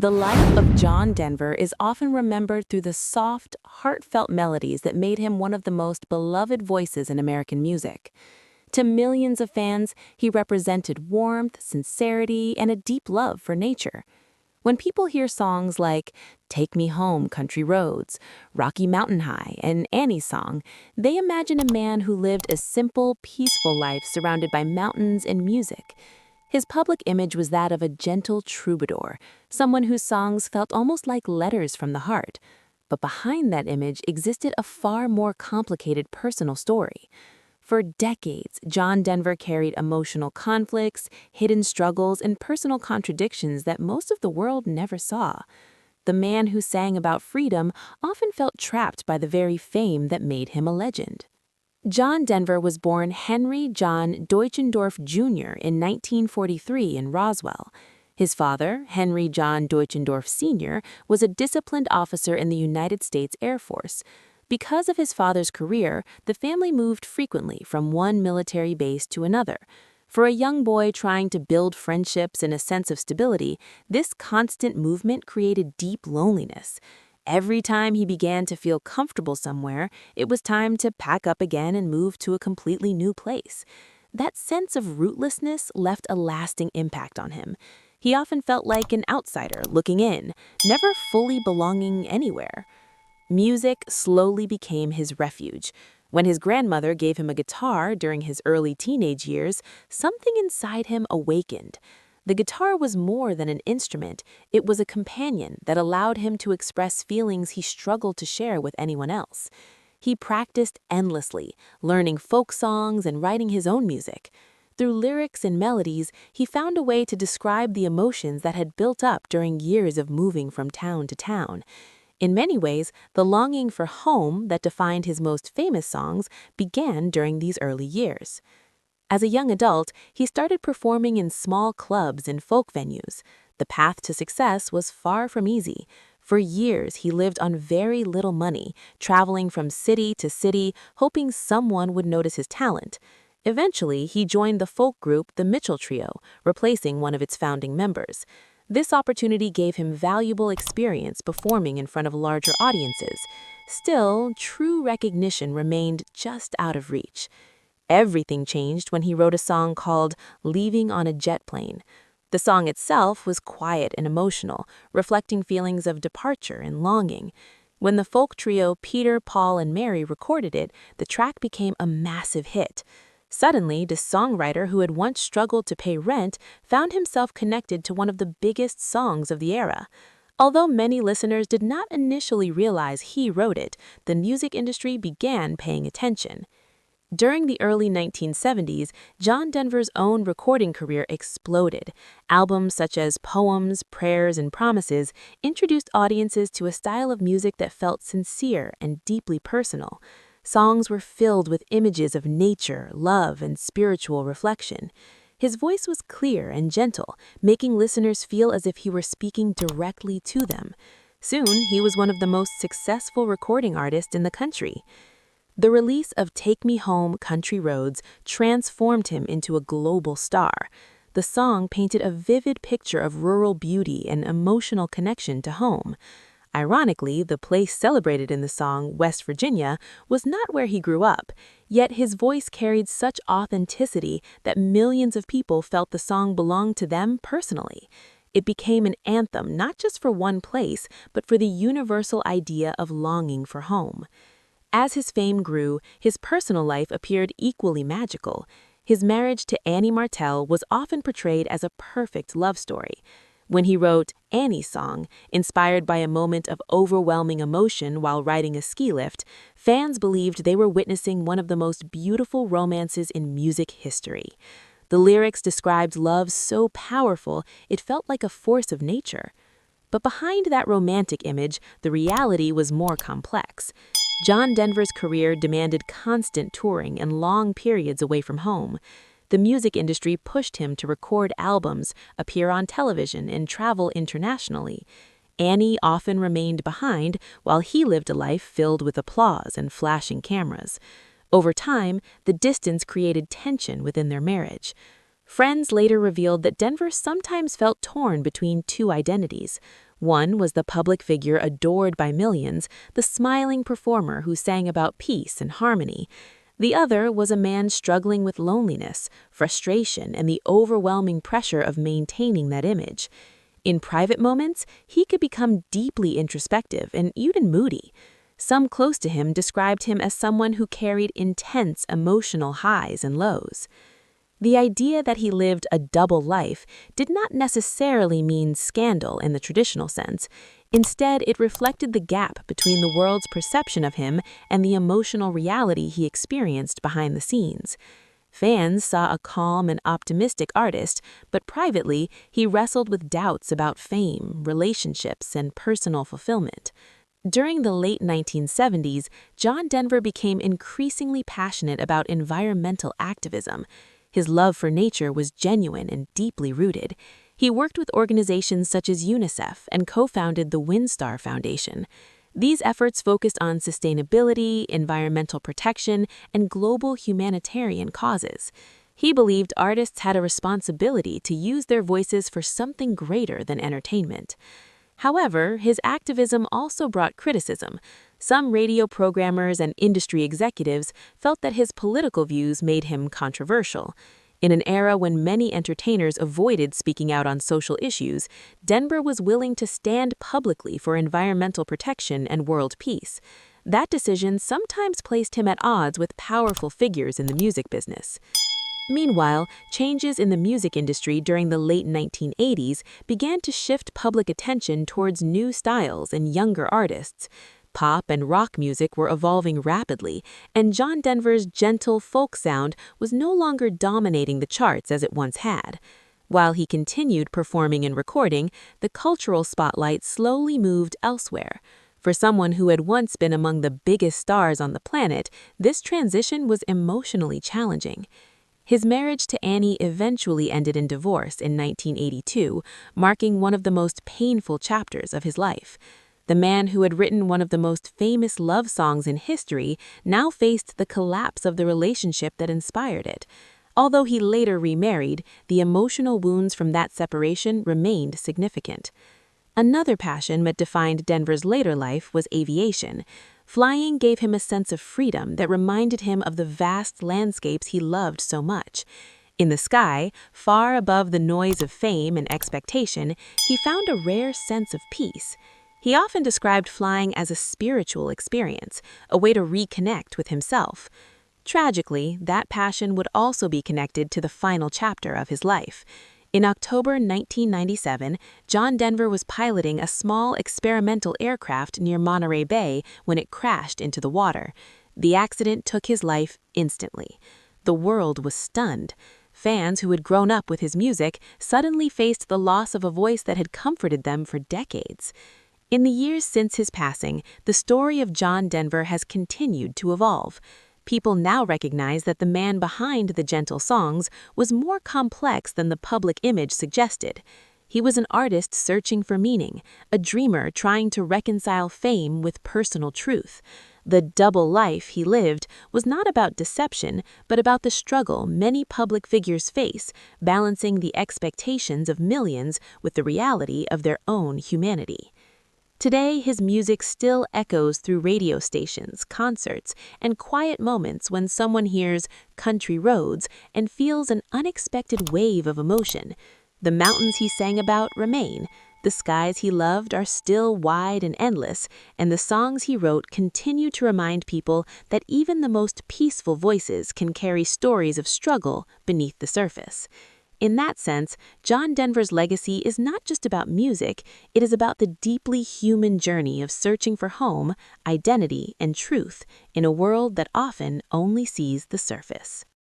The life of John Denver is often remembered through the soft, heartfelt melodies that made him one of the most beloved voices in American music. To millions of fans, he represented warmth, sincerity, and a deep love for nature. When people hear songs like Take Me Home, Country Roads, Rocky Mountain High, and Annie's Song, they imagine a man who lived a simple, peaceful life surrounded by mountains and music. His public image was that of a gentle troubadour, someone whose songs felt almost like letters from the heart. But behind that image existed a far more complicated personal story. For decades, John Denver carried emotional conflicts, hidden struggles, and personal contradictions that most of the world never saw. The man who sang about freedom often felt trapped by the very fame that made him a legend. John Denver was born Henry John Deutschendorf Jr. in 1943 in Roswell. His father, Henry John Deutschendorf Sr., was a disciplined officer in the United States Air Force. Because of his father's career, the family moved frequently from one military base to another. For a young boy trying to build friendships and a sense of stability, this constant movement created deep loneliness. Every time he began to feel comfortable somewhere, it was time to pack up again and move to a completely new place. That sense of rootlessness left a lasting impact on him. He often felt like an outsider looking in, never fully belonging anywhere. Music slowly became his refuge. When his grandmother gave him a guitar during his early teenage years, something inside him awakened. The guitar was more than an instrument, it was a companion that allowed him to express feelings he struggled to share with anyone else. He practiced endlessly, learning folk songs and writing his own music. Through lyrics and melodies, he found a way to describe the emotions that had built up during years of moving from town to town. In many ways, the longing for home that defined his most famous songs began during these early years. As a young adult, he started performing in small clubs and folk venues. The path to success was far from easy. For years, he lived on very little money, traveling from city to city, hoping someone would notice his talent. Eventually, he joined the folk group The Mitchell Trio, replacing one of its founding members. This opportunity gave him valuable experience performing in front of larger audiences. Still, true recognition remained just out of reach. Everything changed when he wrote a song called Leaving on a Jet Plane. The song itself was quiet and emotional, reflecting feelings of departure and longing. When the folk trio Peter, Paul, and Mary recorded it, the track became a massive hit. Suddenly, the songwriter who had once struggled to pay rent found himself connected to one of the biggest songs of the era. Although many listeners did not initially realize he wrote it, the music industry began paying attention. During the early 1970s, John Denver's own recording career exploded. Albums such as Poems, Prayers, and Promises introduced audiences to a style of music that felt sincere and deeply personal. Songs were filled with images of nature, love, and spiritual reflection. His voice was clear and gentle, making listeners feel as if he were speaking directly to them. Soon, he was one of the most successful recording artists in the country. The release of Take Me Home, Country Roads transformed him into a global star. The song painted a vivid picture of rural beauty and emotional connection to home. Ironically, the place celebrated in the song, West Virginia, was not where he grew up, yet his voice carried such authenticity that millions of people felt the song belonged to them personally. It became an anthem not just for one place, but for the universal idea of longing for home. As his fame grew, his personal life appeared equally magical. His marriage to Annie Martell was often portrayed as a perfect love story. When he wrote Annie's Song, inspired by a moment of overwhelming emotion while riding a ski lift, fans believed they were witnessing one of the most beautiful romances in music history. The lyrics described love so powerful it felt like a force of nature. But behind that romantic image, the reality was more complex. John Denver's career demanded constant touring and long periods away from home. The music industry pushed him to record albums, appear on television, and travel internationally. Annie often remained behind while he lived a life filled with applause and flashing cameras. Over time, the distance created tension within their marriage. Friends later revealed that Denver sometimes felt torn between two identities. One was the public figure adored by millions, the smiling performer who sang about peace and harmony. The other was a man struggling with loneliness, frustration, and the overwhelming pressure of maintaining that image. In private moments, he could become deeply introspective and even moody. Some close to him described him as someone who carried intense emotional highs and lows. The idea that he lived a double life did not necessarily mean scandal in the traditional sense. Instead, it reflected the gap between the world's perception of him and the emotional reality he experienced behind the scenes. Fans saw a calm and optimistic artist, but privately, he wrestled with doubts about fame, relationships, and personal fulfillment. During the late 1970s, John Denver became increasingly passionate about environmental activism. His love for nature was genuine and deeply rooted. He worked with organizations such as UNICEF and co-founded the WinStar Foundation. These efforts focused on sustainability, environmental protection, and global humanitarian causes. He believed artists had a responsibility to use their voices for something greater than entertainment. However, his activism also brought criticism. Some radio programmers and industry executives felt that his political views made him controversial. In an era when many entertainers avoided speaking out on social issues, Denver was willing to stand publicly for environmental protection and world peace. That decision sometimes placed him at odds with powerful figures in the music business. Meanwhile, changes in the music industry during the late 1980s began to shift public attention towards new styles and younger artists. Pop and rock music were evolving rapidly, and John Denver's gentle folk sound was no longer dominating the charts as it once had. While he continued performing and recording, the cultural spotlight slowly moved elsewhere. For someone who had once been among the biggest stars on the planet, this transition was emotionally challenging. His marriage to Annie eventually ended in divorce in 1982, marking one of the most painful chapters of his life. The man who had written one of the most famous love songs in history now faced the collapse of the relationship that inspired it. Although he later remarried, the emotional wounds from that separation remained significant. Another passion that defined Denver's later life was aviation. Flying gave him a sense of freedom that reminded him of the vast landscapes he loved so much. In the sky, far above the noise of fame and expectation, he found a rare sense of peace. He often described flying as a spiritual experience, a way to reconnect with himself. Tragically, that passion would also be connected to the final chapter of his life. In October 1997, John Denver was piloting a small experimental aircraft near Monterey Bay when it crashed into the water. The accident took his life instantly. The world was stunned. Fans who had grown up with his music suddenly faced the loss of a voice that had comforted them for decades. In the years since his passing, the story of John Denver has continued to evolve. People now recognize that the man behind the gentle songs was more complex than the public image suggested. He was an artist searching for meaning, a dreamer trying to reconcile fame with personal truth. The double life he lived was not about deception, but about the struggle many public figures face, balancing the expectations of millions with the reality of their own humanity. Today, his music still echoes through radio stations, concerts, and quiet moments when someone hears "Country Roads" and feels an unexpected wave of emotion. The mountains he sang about remain, the skies he loved are still wide and endless, and the songs he wrote continue to remind people that even the most peaceful voices can carry stories of struggle beneath the surface. In that sense, John Denver's legacy is not just about music, it is about the deeply human journey of searching for home, identity, and truth in a world that often only sees the surface.